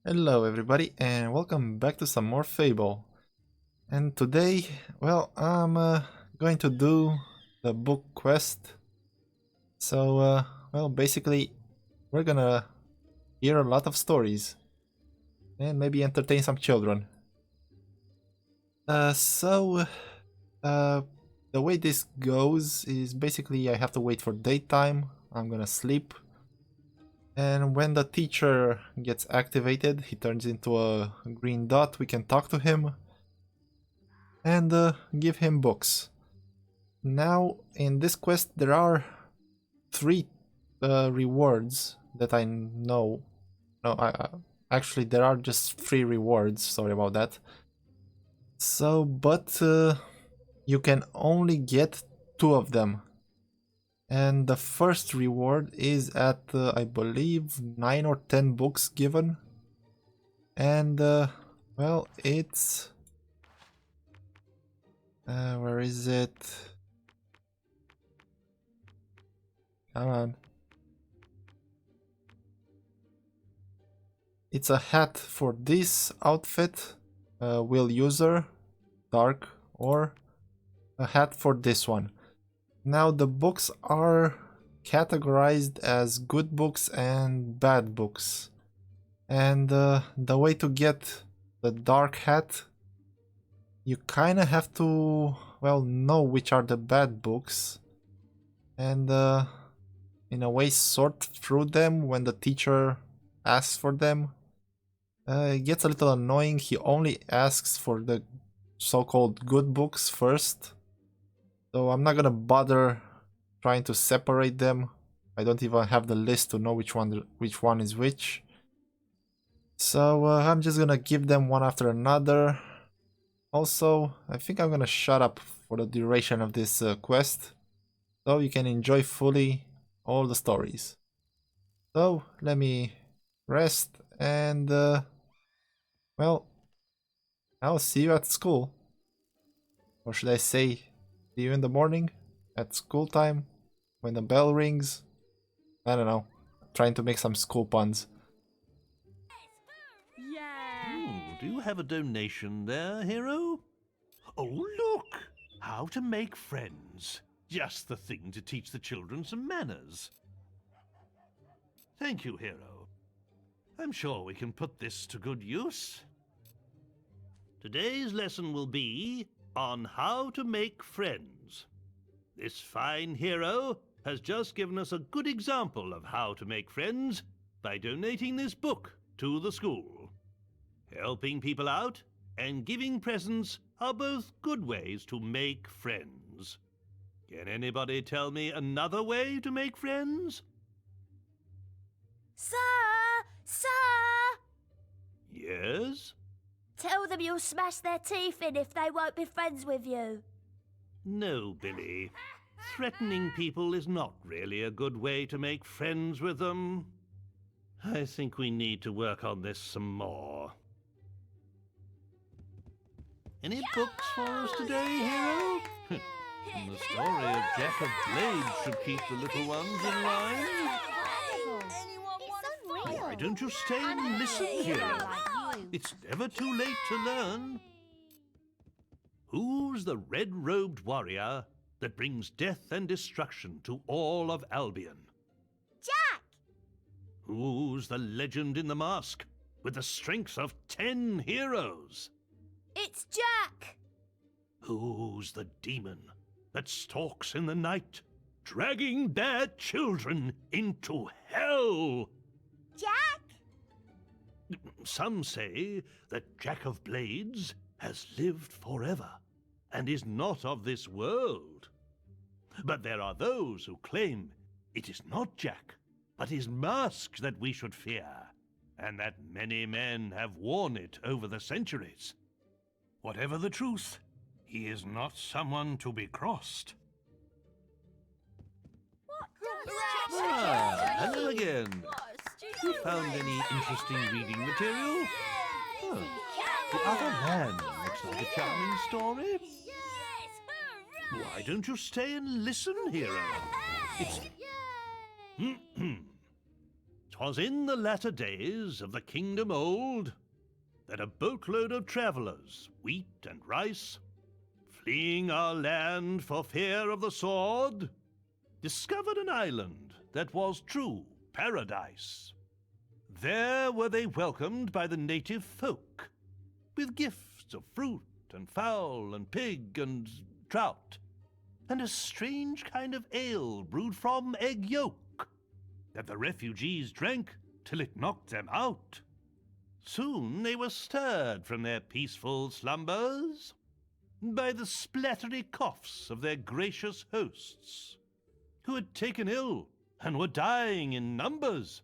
Hello everybody and welcome back to some more Fable. And today, well, I'm going to do the book quest. So, well, basically, we're gonna hear a lot of stories and maybe entertain some children. So, uh, the way this goes is basically I have to wait for daytime, I'm gonna sleep, and when the teacher gets activated, he turns into a green dot, we can talk to him and give him books. Now, in this quest, there are three rewards that I know. No, actually, there are just three rewards. Sorry about that. So, but you can only get two of them. And the first reward is at, I believe, 9 or 10 books given. And, well, it's... where is it? Come on. It's a hat for this outfit, will user, dark, or a hat for this one. Now the books are categorized as good books and bad books. And the way to get the dark hat, you kinda have to, well, know which are the bad books. And in a way sort through them when the teacher asks for them. It gets a little annoying. He only asks for the so-called good books first. So I'm not gonna bother trying to separate them. I don't even have the list to know which one is which. So I'm just gonna give them one after another. Also, I think I'm gonna shut up for the duration of this quest, so you can enjoy fully all the stories. So let me rest and well, I'll see you at school. Or should I say, see you in the morning? At school time? When the bell rings? I don't know. Trying to make some school puns. Do you have a donation there, hero? Oh, look! How to make friends. Just the thing to teach the children some manners. Thank you, hero. I'm sure we can put this to good use. Today's lesson will be on how to make friends. This fine hero has just given us a good example of how to make friends by donating this book to the school. Helping people out and giving presents are both good ways to make friends. Can anybody tell me another way to make friends? Sir! Sir! Yes? Tell them you'll smash their teeth in if they won't be friends with you. No, Billy. Threatening people is not really a good way to make friends with them. I think we need to work on this some more. Any books for us today, hero? The story of Jack of Blades should keep the little ones in line. Why don't you stay and listen, hero? It's never too late to learn. Who's the red-robed warrior that brings death and destruction to all of Albion? Jack! Who's the legend in the mask with the strength of 10 heroes? It's Jack! Who's the demon that stalks in the night, dragging their children into hell? Jack? Some say that Jack of Blades has lived forever and is not of this world. But there are those who claim it is not Jack, but his mask that we should fear, and that many men have worn it over the centuries. Whatever the truth, he is not someone to be crossed. Hello again. You found any interesting reading material? Oh, the other man looks like a charming story. Why don't you stay and listen, hero? It's 'Twas in the latter days of the kingdom old that a boatload of travellers, wheat and rice, fleeing our land for fear of the sword, discovered an island that was true paradise. There were they welcomed by the native folk, with gifts of fruit and fowl and pig and trout, and a strange kind of ale brewed from egg yolk, that the refugees drank till it knocked them out. Soon they were stirred from their peaceful slumbers by the splattery coughs of their gracious hosts, who had taken ill and were dying in numbers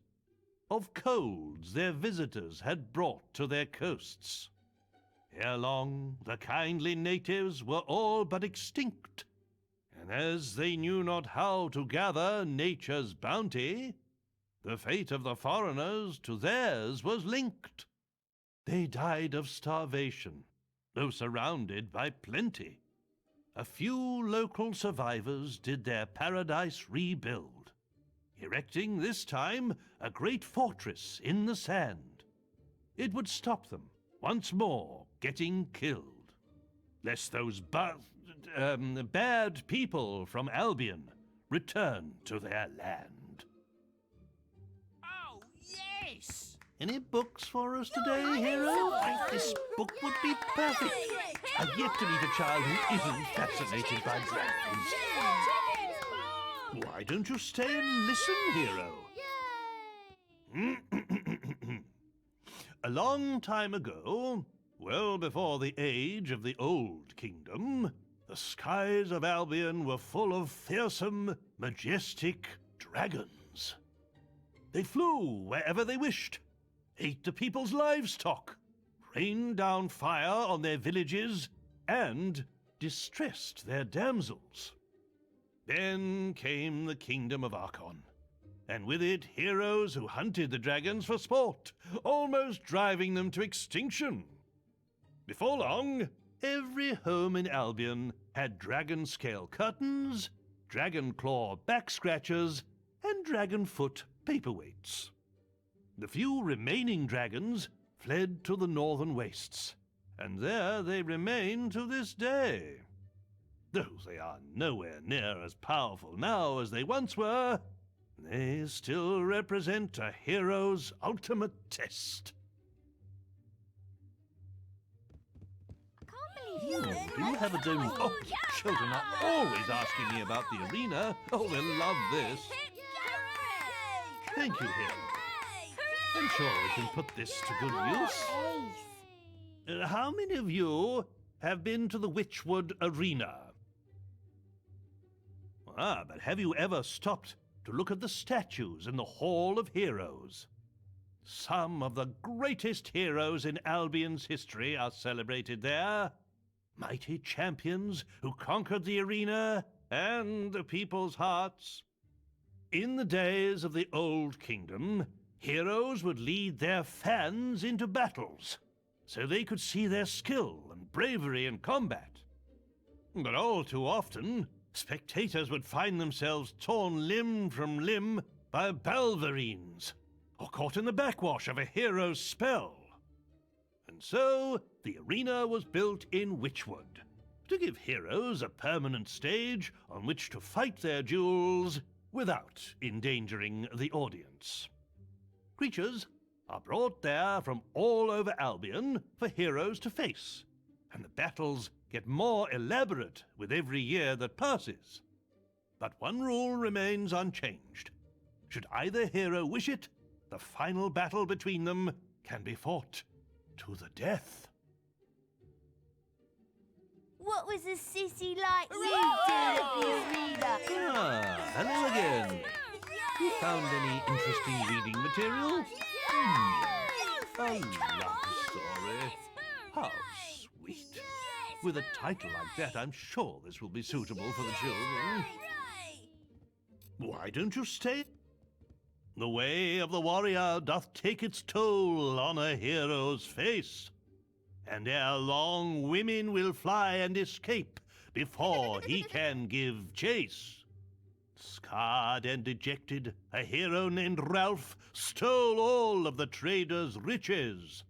of colds their visitors had brought to their coasts. Ere long the kindly natives were all but extinct, and as they knew not how to gather nature's bounty, the fate of the foreigners to theirs was linked. They died of starvation, though surrounded by plenty. A few local survivors did their paradise rebuild, erecting this time a great fortress in the sand. It would stop them once more getting killed, lest those bad people from Albion return to their land. Oh, yes! Any books for us today, hero? This book would be perfect. I've yet to meet a child who isn't fascinated by dragons. Why don't you stay and listen, hero? A long time ago, well before the age of the Old Kingdom, the skies of Albion were full of fearsome, majestic dragons. They flew wherever they wished, ate the people's livestock, rained down fire on their villages, and distressed their damsels. Then came the kingdom of Archon, and with it heroes who hunted the dragons for sport, almost driving them to extinction. Before long, every home in Albion had dragon scale curtains, dragon claw back scratchers, and dragon foot paperweights. The few remaining dragons fled to the northern wastes, and there they remain to this day. Though they are nowhere near as powerful now as they once were, they still represent a hero's ultimate test. Do you have a dome? Oh, children are always asking me about the arena. Oh, they'll love this. Thank you, hero. I'm sure we can put this to good use. How many of you have been to the Witchwood Arena? But have you ever stopped to look at the statues in the Hall of Heroes? Some of the greatest heroes in Albion's history are celebrated there. Mighty champions who conquered the arena and the people's hearts. In the days of the Old Kingdom, heroes would lead their fans into battles, so they could see their skill and bravery in combat. But all too often, spectators would find themselves torn limb from limb by balverines, or caught in the backwash of a hero's spell. And so, the arena was built in Witchwood, to give heroes a permanent stage on which to fight their duels without endangering the audience. Creatures are brought there from all over Albion for heroes to face, and the battles get more elaborate with every year that passes. But one rule remains unchanged. Should either hero wish it, the final battle between them can be fought to the death. What was the sissy like you did at the arena? Hello again. You found any interesting reading material? A love story. How sweet. With a title like that, I'm sure this will be suitable for the children. Why don't you stay? The way of the warrior doth take its toll on a hero's face, and ere long women will fly and escape before he can give chase. Scarred and dejected, a hero named Ralph stole all of the traders' riches.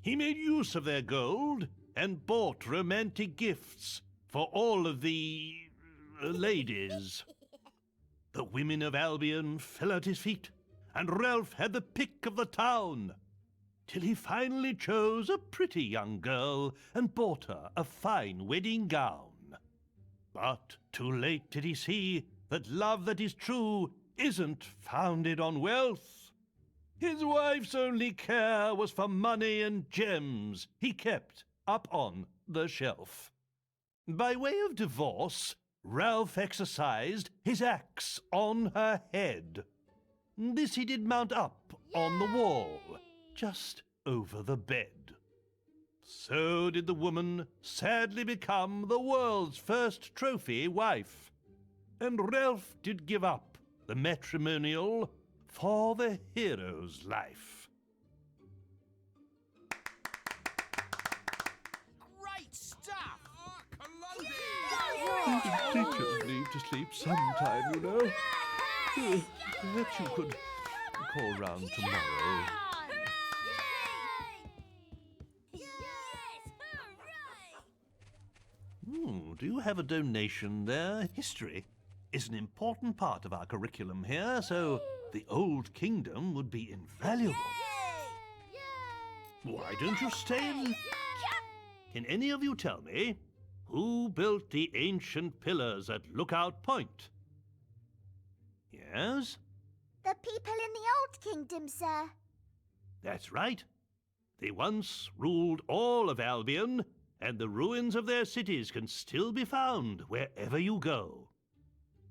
He made use of their gold and bought romantic gifts for all of the ladies. The women of Albion fell at his feet, and Ralph had the pick of the town, till he finally chose a pretty young girl and bought her a fine wedding gown. But too late did he see that love that is true isn't founded on wealth. His wife's only care was for money and gems he kept up on the shelf. By way of divorce, Ralph exercised his axe on her head. This he did mount up on the wall, just over the bed. So did the woman sadly become the world's first trophy wife. And Ralph did give up the matrimonial for the hero's life. Great stuff! Teachers leave to sleep sometime, you know. Perhaps you could call round tomorrow. Do you have a donation there? History is an important part of our curriculum here, so the Old Kingdom would be invaluable. Why don't you stay and... Can any of you tell me who built the ancient pillars at Lookout Point? Yes? The people in the Old Kingdom, sir. That's right. They once ruled all of Albion, and the ruins of their cities can still be found wherever you go.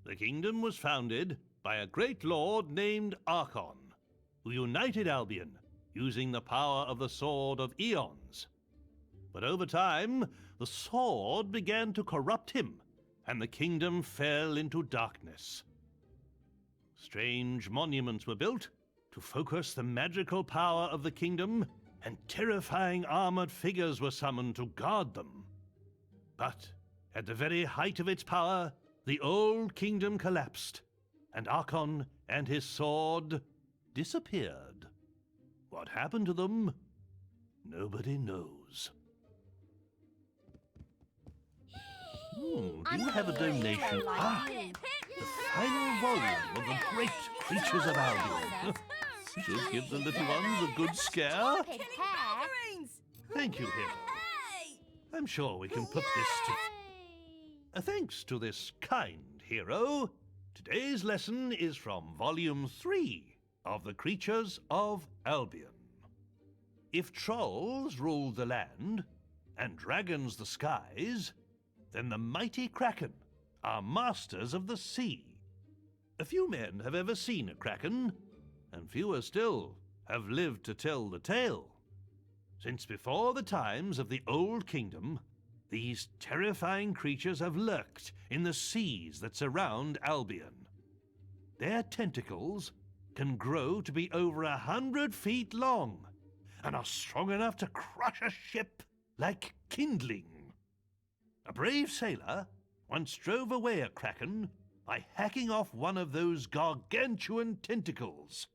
The kingdom was founded by a great lord named Archon, who united Albion using the power of the Sword of Eons. But over time, the sword began to corrupt him, and the kingdom fell into darkness. Strange monuments were built to focus the magical power of the kingdom, and terrifying armored figures were summoned to guard them. But at the very height of its power, the Old Kingdom collapsed, and Archon and his sword disappeared. What happened to them? Nobody knows. Do you have a donation? The final volume of the great creatures of Albion. Should give the little ones a good scare. Thank you, hero. I'm sure we can put this to... Thanks to this kind hero, today's lesson is from Volume 3 of the Creatures of Albion. If trolls ruled the land, and dragons the skies, then the mighty kraken are masters of the sea. A few men have ever seen a kraken, and fewer still have lived to tell the tale. Since before the times of the Old Kingdom, these terrifying creatures have lurked in the seas that surround Albion. Their tentacles can grow to be over 100 feet long, and are strong enough to crush a ship like kindling. A brave sailor once drove away a kraken by hacking off one of those gargantuan tentacles.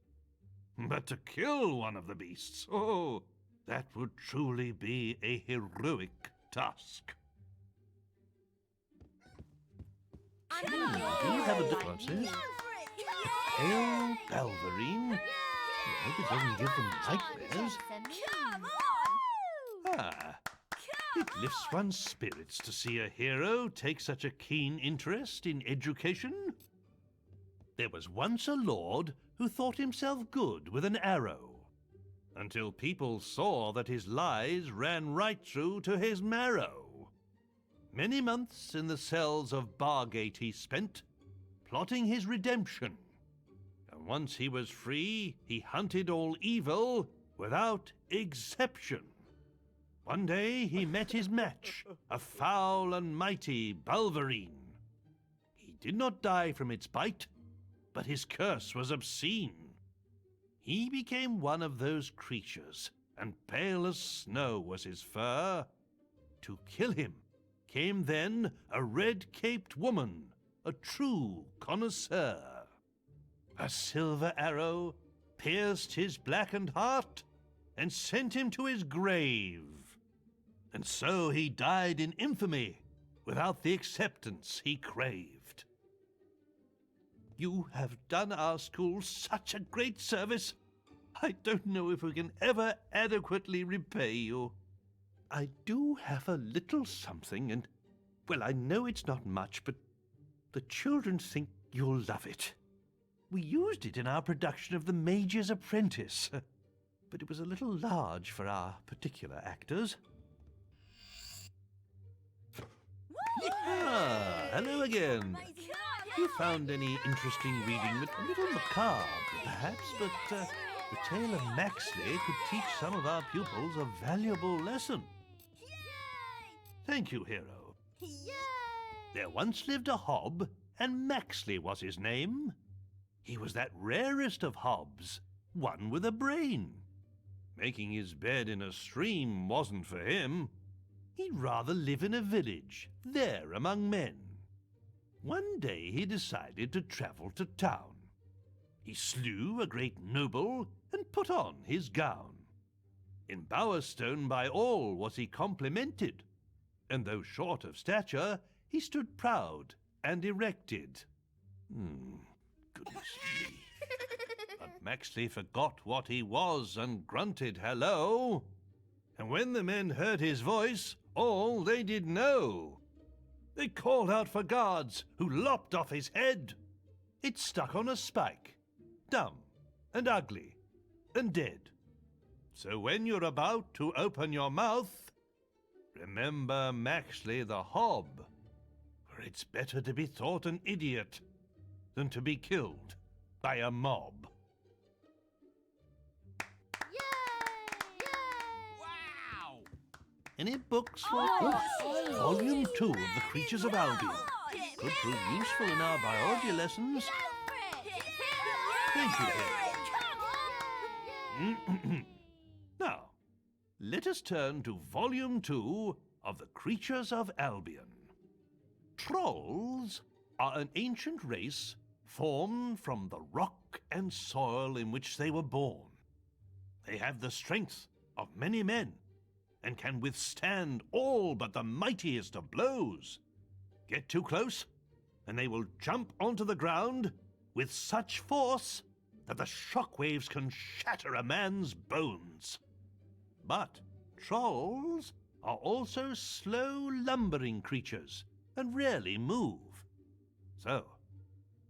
But to kill one of the beasts, oh, that would truly be a heroic task. Do you have a what's this? Pale Balverine? I hope it doesn't give them nightmares. Ah, it lifts one's spirits to see a hero take such a keen interest in education. There was once a lord who thought himself good with an arrow, until people saw that his lies ran right through to his marrow. Many months in the cells of Bargate he spent, plotting his redemption. And once he was free, he hunted all evil without exception. One day he met his match, a foul and mighty Balverine. He did not die from its bite, but his curse was obscene. He became one of those creatures, and pale as snow was his fur. To kill him came then a red-caped woman a true connoisseur. A silver arrow pierced his blackened heart and sent him to his grave. And so he died in infamy without the acceptance he craved. You have done our school such a great service. I don't know if we can ever adequately repay you. I do have a little something, and, well, I know it's not much, but the children think you'll love it. We used it in our production of The Mage's Apprentice, but it was a little large for our particular actors. Ah, hello again. You found any interesting reading? A little macabre, perhaps, but the tale of Maxley could teach some of our pupils a valuable lesson. Thank you, hero. There once lived a hob, and Maxley was his name. He was that rarest of hobs, one with a brain. Making his bed in a stream wasn't for him. He'd rather live in a village, there among men. One day he decided to travel to town. He slew a great noble and put on his gown. In Bowerstone by all was he complimented, and though short of stature, he stood proud and erected. Goodness me. But Maxley forgot what he was and grunted hello. And when the men heard his voice, all they did know. They called out for guards, who lopped off his head. It stuck on a spike, dumb and ugly and dead. So when you're about to open your mouth, remember Maxley the hob, for it's better to be thought an idiot than to be killed by a mob. Wow! Any books for Volume 2 of The Creatures of Albion? Could prove useful in our biology lessons. Thank you, Harry. Now, let us turn to Volume 2 of The Creatures of Albion. Trolls are an ancient race formed from the rock and soil in which they were born. They have the strength of many men and can withstand all but the mightiest of blows. Get too close, and they will jump onto the ground with such force that the shockwaves can shatter a man's bones. But trolls are also slow, lumbering creatures and rarely move. So,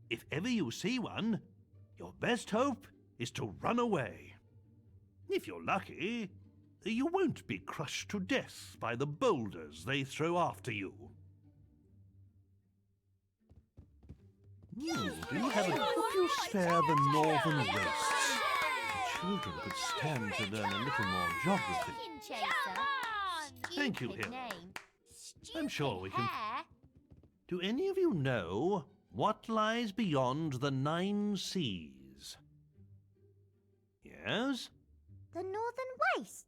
if ever you see one, your best hope is to run away. If you're lucky, you won't be crushed to death by the boulders they throw after you. Could you spare the northern wastes? The children could stand to learn a little more geography. Thank you, Hill. I'm sure we can... Do any of you know what lies beyond the 9 seas? Yes? The Northern Wastes.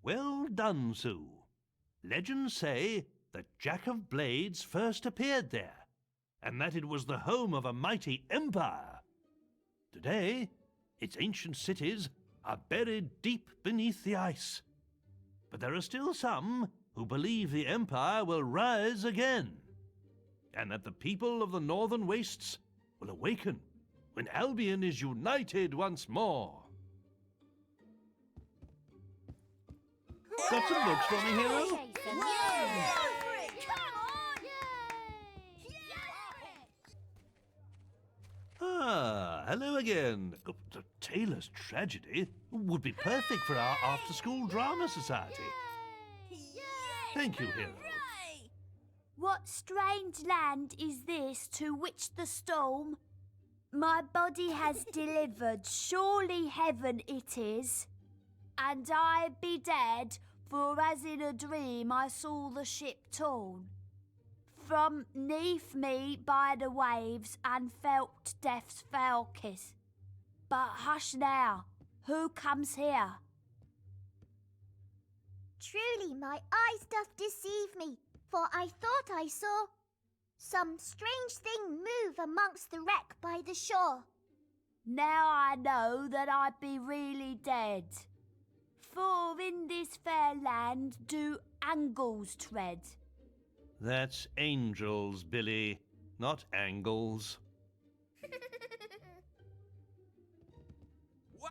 Well done, Sue. Legends say that Jack of Blades first appeared there, and that it was the home of a mighty empire. Today, its ancient cities are buried deep beneath the ice. But there are still some who believe the empire will rise again, and that the people of the Northern Wastes will awaken when Albion is united once more. Got some books for me, hero? Ah, hello again. The Taylor's Tragedy would be perfect for our after-school drama society. Thank you, hero. What strange land is this to which the storm my body has delivered? Surely heaven it is. And I be dead, for as in a dream I saw the ship torn from 'neath me by the waves and felt death's foul kiss. But hush now, who comes here? Truly my eyes doth deceive me, for I thought I saw Some strange thing move amongst the wreck by the shore. Now I know that I'd be really dead. For in this fair land do angles tread. That's angels, Billy, not angles.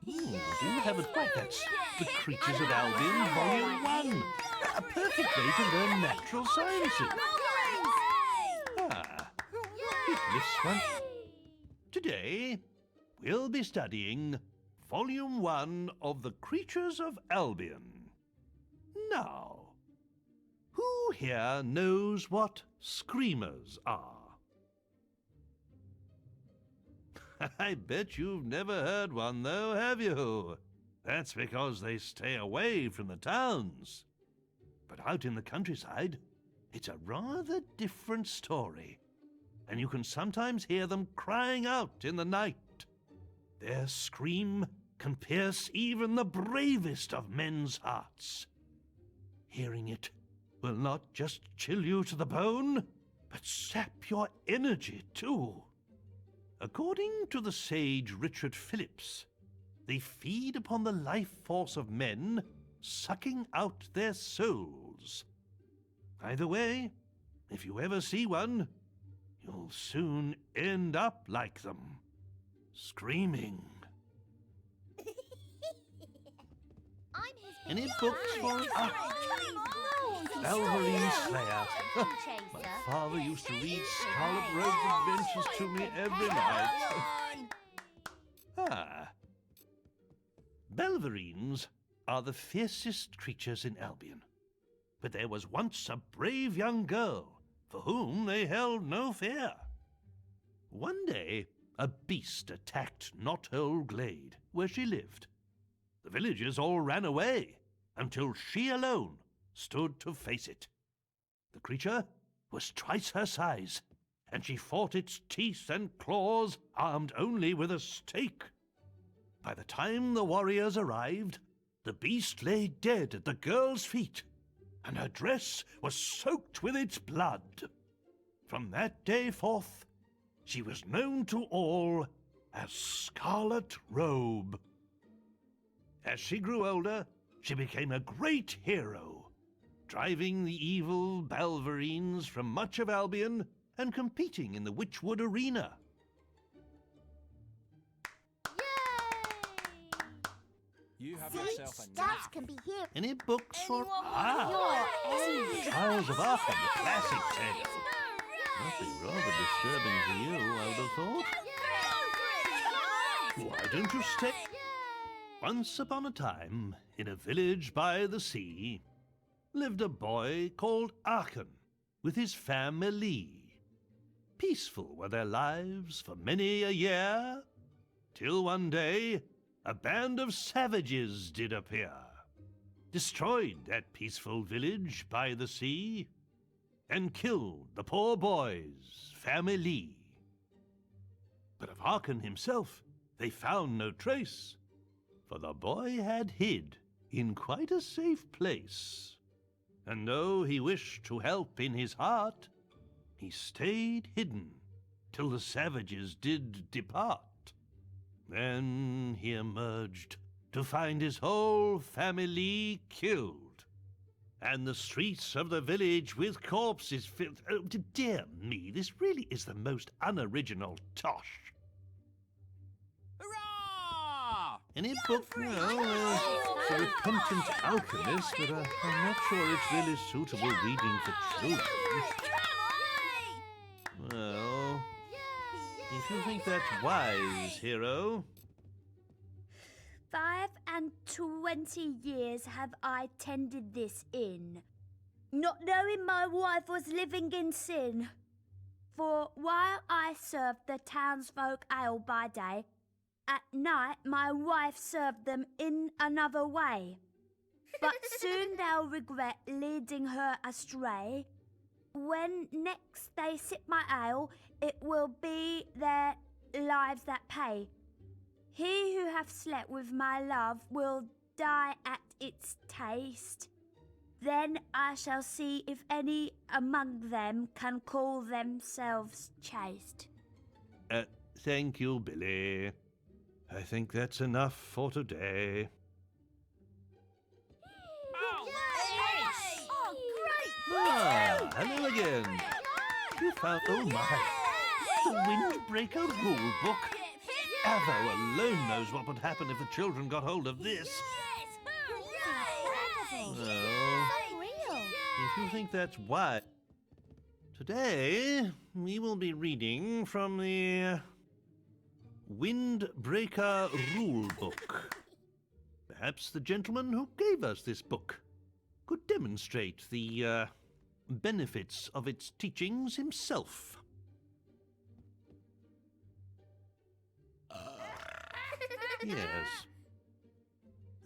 Do you have it right? That's The Creatures of Albion, Volume 1. A perfect way to learn natural sciences. Hit this one. Today, we'll be studying Volume 1 of The Creatures of Albion. Now, who here knows what screamers are? I bet you've never heard one, though, have you? That's because they stay away from the towns. But out in the countryside, it's a rather different story, and you can sometimes hear them crying out in the night. Their scream can pierce even the bravest of men's hearts. Hearing it will not just chill you to the bone, but sap your energy, too. According to the sage Richard Phillips, they feed upon the life force of men, sucking out their souls. Either way, if you ever see one, you'll soon end up like them, screaming. Any books for Valvoline Slayer? My father used to read Scarlet Rogue's Adventures to me every night. Belverines are the fiercest creatures in Albion. But there was once a brave young girl for whom they held no fear. One day, a beast attacked Knothole Glade, where she lived. The villagers all ran away until she alone stood to face it. The creature was twice her size, and she fought its teeth and claws armed only with a stake. By the time the warriors arrived, the beast lay dead at the girl's feet, and her dress was soaked with its blood. From that day forth, she was known to all as Scarlet Robe. As she grew older, she became a great hero, driving the evil Belverines from much of Albion and competing in the Witchwood Arena. You have yourself a Stats can be here. Any books for Your Trials of Arkham, the classic tale? Must be rather disturbing for you, I would have thought. Why don't you stay? Once upon a time, in a village by the sea, lived a boy called Arkham with his family. Peaceful were their lives for many a year, till one day a band of savages did appear, destroyed that peaceful village by the sea, and killed the poor boy's family. But of Arkham himself they found no trace, for the boy had hid in quite a safe place. And though he wished to help in his heart, he stayed hidden till the savages did depart. Then he emerged to find his whole family killed, and the streets of the village with corpses filled. Oh, dear me, this really is the most unoriginal tosh. hurrah! Any book? Well, The Repentant Alchemist, but I'm not sure it's really suitable reading for children. Well, if you think that's wise, hero. 25 years have I tended this inn, not knowing my wife was living in sin. For while I served the townsfolk ale by day, at night my wife served them in another way. But soon they'll regret leading her astray. When next they sip my ale, it will be their lives that pay. He who hath slept with my love will die at its taste. Then I shall see if any among them can call themselves chaste. Thank you, Billy. I think that's enough for today. Hello again. You found... Oh, my. The Windbreaker rulebook. Avo alone knows what would happen if the children got hold of this. Well, if you think that's why... Today, we will be reading from the Windbreaker rulebook. Perhaps the gentleman who gave us this book could demonstrate the benefits of its teachings himself. Yes.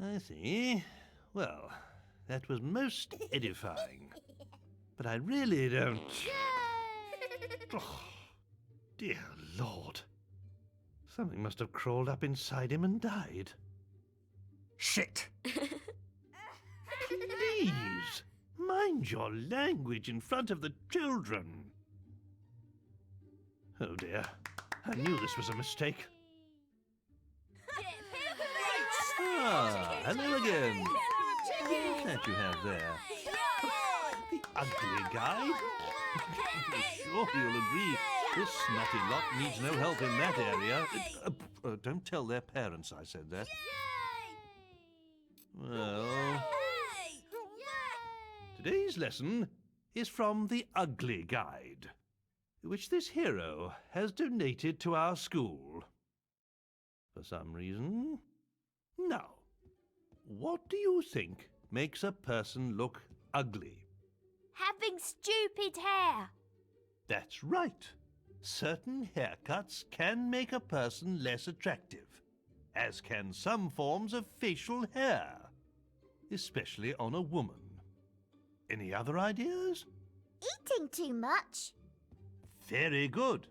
I see. Well, that was most edifying. But I really don't... Oh, dear Lord. Something must have crawled up inside him and died. Shit! Please, mind your language in front of the children. Oh dear, I knew this was a mistake. Hello again. What's that you have there? The ugly guide? Sure you'll agree, this snotty lot needs no help in that area. Don't tell their parents I said that. Well... Today's lesson is from the Ugly Guide, which this hero has donated to our school. For some reason. Now, what do you think makes a person look ugly? Having stupid hair. That's right. Certain haircuts can make a person less attractive, as can some forms of facial hair, especially on a woman. Any other ideas? Eating too much. Very good.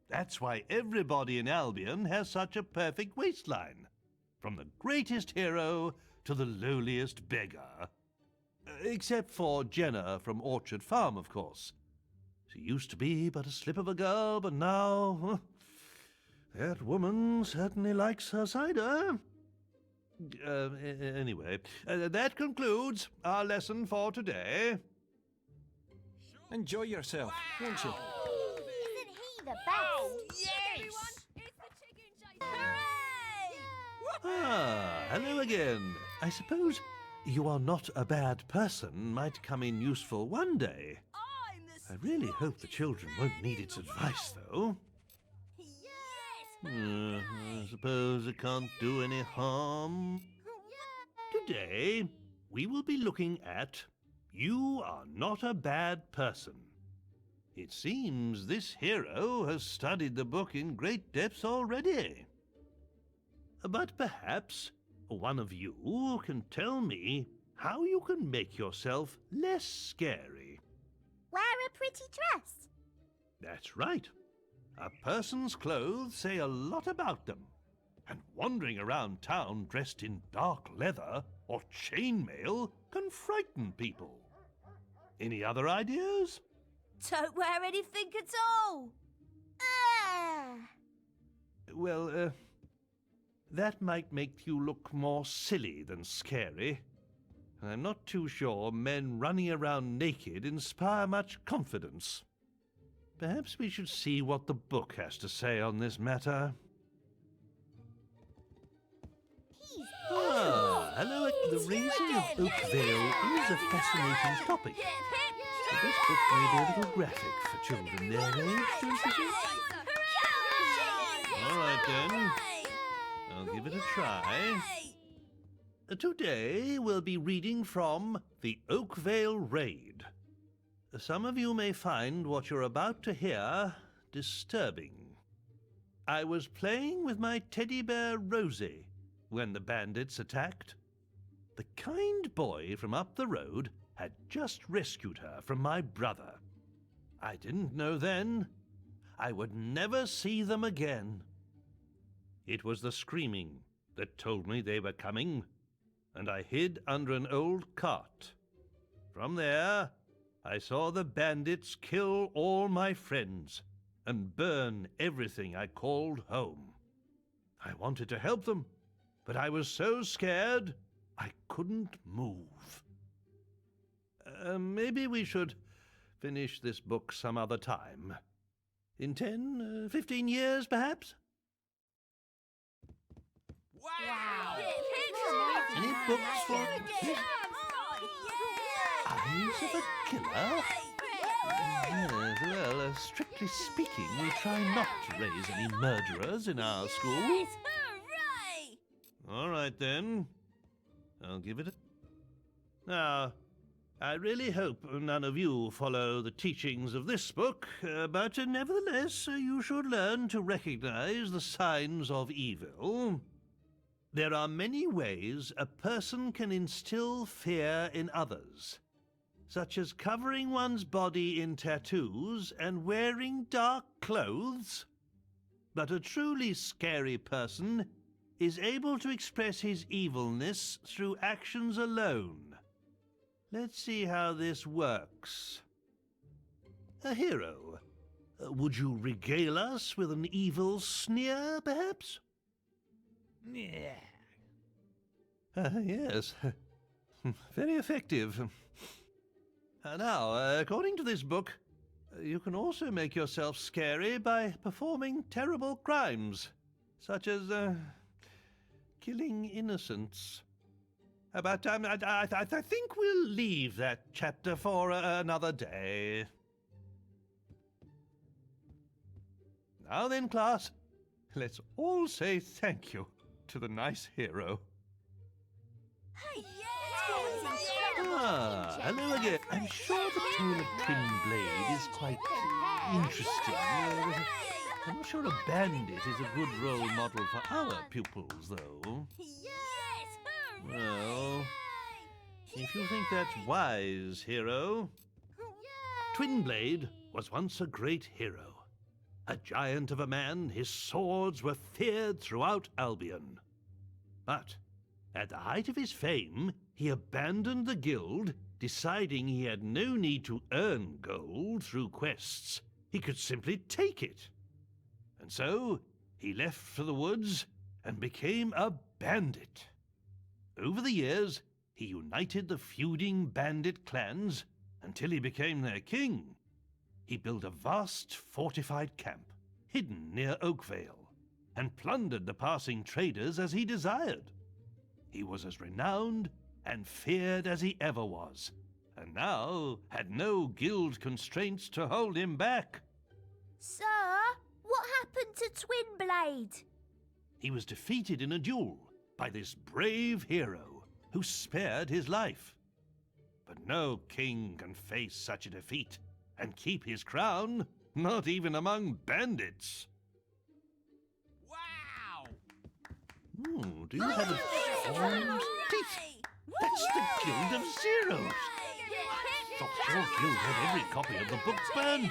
That's why everybody in Albion has such a perfect waistline, from the greatest hero to the lowliest beggar. Except for Jenna from Orchard Farm, of course. She used to be but a slip of a girl, but now... that woman certainly likes her cider. Anyway, that concludes our lesson for today. Enjoy yourself, won't you? Isn't he the best? Hello again. I suppose you are not a bad person might come in useful one day. I really hope the children won't need its advice, though. I suppose it can't do any harm. Today, we will be looking at You Are Not a Bad Person. It seems this hero has studied the book in great depths already. But perhaps one of you can tell me how you can make yourself less scary. Wear a pretty dress. That's right. A person's clothes say a lot about them, and wandering around town dressed in dark leather or chainmail can frighten people. Any other ideas? Don't wear anything at all. Well, that might make you look more silly than scary. And I'm not too sure men running around naked inspire much confidence. Perhaps we should see what the book has to say on this matter. Hello. The raising of Oakvale is a fascinating topic. But this book may be a little graphic for children their age, don't you think? All right, then. I'll give it a try. Today we'll be reading from the Oakvale Raid. Some of you may find what you're about to hear disturbing. I was playing with my teddy bear Rosie when the bandits attacked. The kind boy from up the road had just rescued her from my brother. I didn't know then. I would never see them again. It was the screaming that told me they were coming, and I hid under an old cart. From there, I saw the bandits kill all my friends and burn everything I called home. I wanted to help them, but I was so scared I couldn't move. Maybe we should finish this book some other time. In 10, 15 years, perhaps? Wow! Any books for Eyes of a Killer? Yes, well, strictly speaking, we try not to raise any murderers in our school. All right, then. I'll give it a... Now, I really hope none of you follow the teachings of this book, but nevertheless, you should learn to recognize the signs of evil. There are many ways a person can instill fear in others, such as covering one's body in tattoos and wearing dark clothes. But a truly scary person is able to express his evilness through actions alone. Let's see how this works. A hero. Would you regale us with an evil sneer, perhaps? Yeah. Yes. Very effective. Now, according to this book, you can also make yourself scary by performing terrible crimes, such as killing innocents. But I think we'll leave that chapter for another day. Now then, class, let's all say thank you to the nice hero. Ah, hello again. I'm sure the tale of Twin Blade is quite interesting. I'm not sure a bandit is a good role model for our pupils, though. Well, if you think that's wise, hero. Twin Blade was once a great hero. A giant of a man, his swords were feared throughout Albion. But at the height of his fame, he abandoned the guild, deciding he had no need to earn gold through quests. He could simply take it. And so he left for the woods and became a bandit. Over the years, he united the feuding bandit clans until he became their king. He built a vast fortified camp, hidden near Oakvale, and plundered the passing traders as he desired. He was as renowned and feared as he ever was, and now had no guild constraints to hold him back. Sir, what happened to Twin Blade? He was defeated in a duel by this brave hero who spared his life. But no king can face such a defeat and keep his crown, not even among bandits. Wow! Do you have a formed teeth? That's the Guild of Zeros. Thought your guild had every copy of the book burned,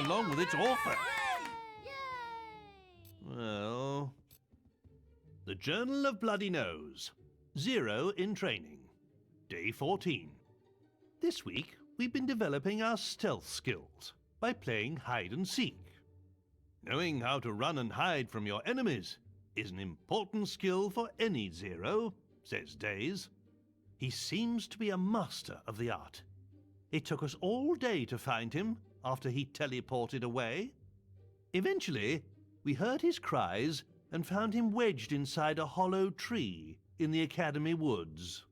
along with its author. Well, the Journal of Bloody Nose. Zero in training. Day 14. This week, we've been developing our stealth skills by playing hide and seek. Knowing how to run and hide from your enemies is an important skill for any Zero, says Days. He seems to be a master of the art. It took us all day to find him after he teleported away. Eventually, we heard his cries and found him wedged inside a hollow tree in the Academy woods.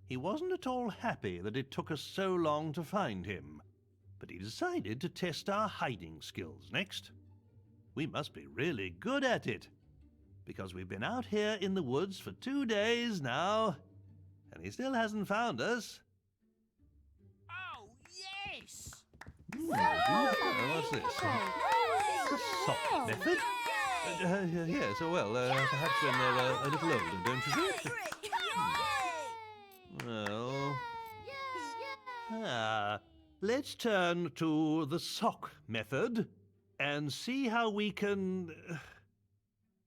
He wasn't at all happy that it took us so long to find him, but he decided to test our hiding skills next. We must be really good at it, because we've been out here in the woods for 2 days now, and he still hasn't found us. Oh, yes! What's this? The sock method? Yes, well, perhaps when they're a little older, don't you think? Well, let's turn to the sock method and see how we can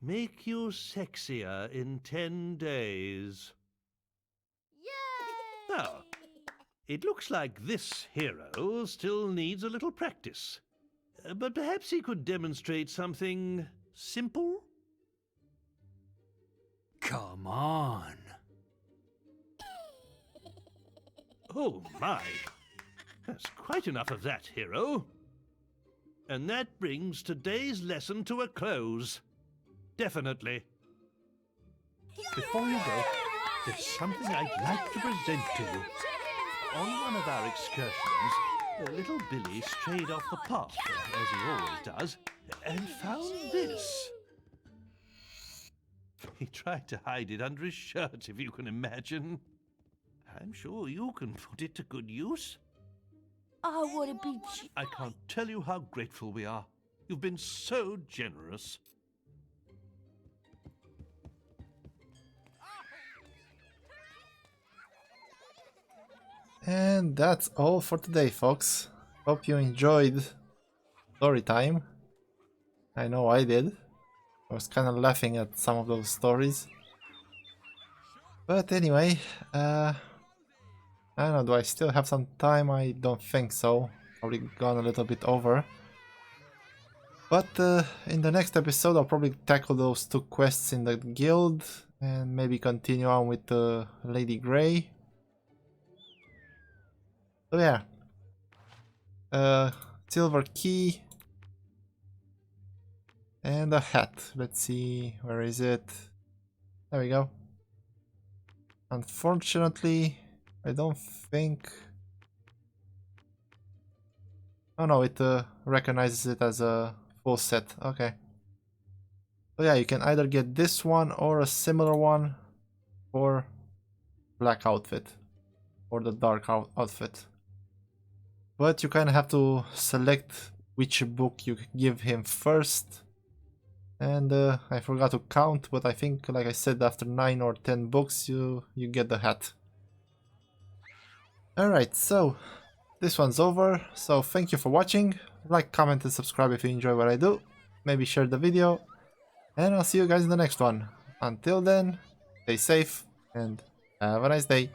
make you sexier in 10 days. Now, It looks like this hero still needs a little practice. But perhaps he could demonstrate something simple? Come on. Oh my! That's quite enough of that, hero. And that brings today's lesson to a close. Definitely. Before you go, there's something I'd like to present to you. On one of our excursions, little Billy strayed off the path, as he always does, and found this. He tried to hide it under his shirt, if you can imagine. I'm sure you can put it to good use. I want to be... I can't tell you how grateful we are. You've been so generous. And that's all for today, folks. Hope you enjoyed story time. I know I did. I was kind of laughing at some of those stories. But anyway, I don't know, do I still have some time? I don't think so. Probably gone a little bit over. But in the next episode I'll probably tackle those 2 quests in the guild and maybe continue on with Lady Grey. So yeah. Silver key. And a hat. Let's see, where is it? There we go. Unfortunately, I don't think... Oh no, it recognizes it as a full set. Okay. So yeah, you can either get this one or a similar one for black outfit or the dark outfit. But you kind of have to select which book you give him first. And I forgot to count, but I think, like I said, after 9 or 10 books you get the hat. Alright, so this one's over, so thank you for watching. Like, comment and subscribe if you enjoy what I do. Maybe share the video. And I'll see you guys in the next one. Until then, stay safe and have a nice day.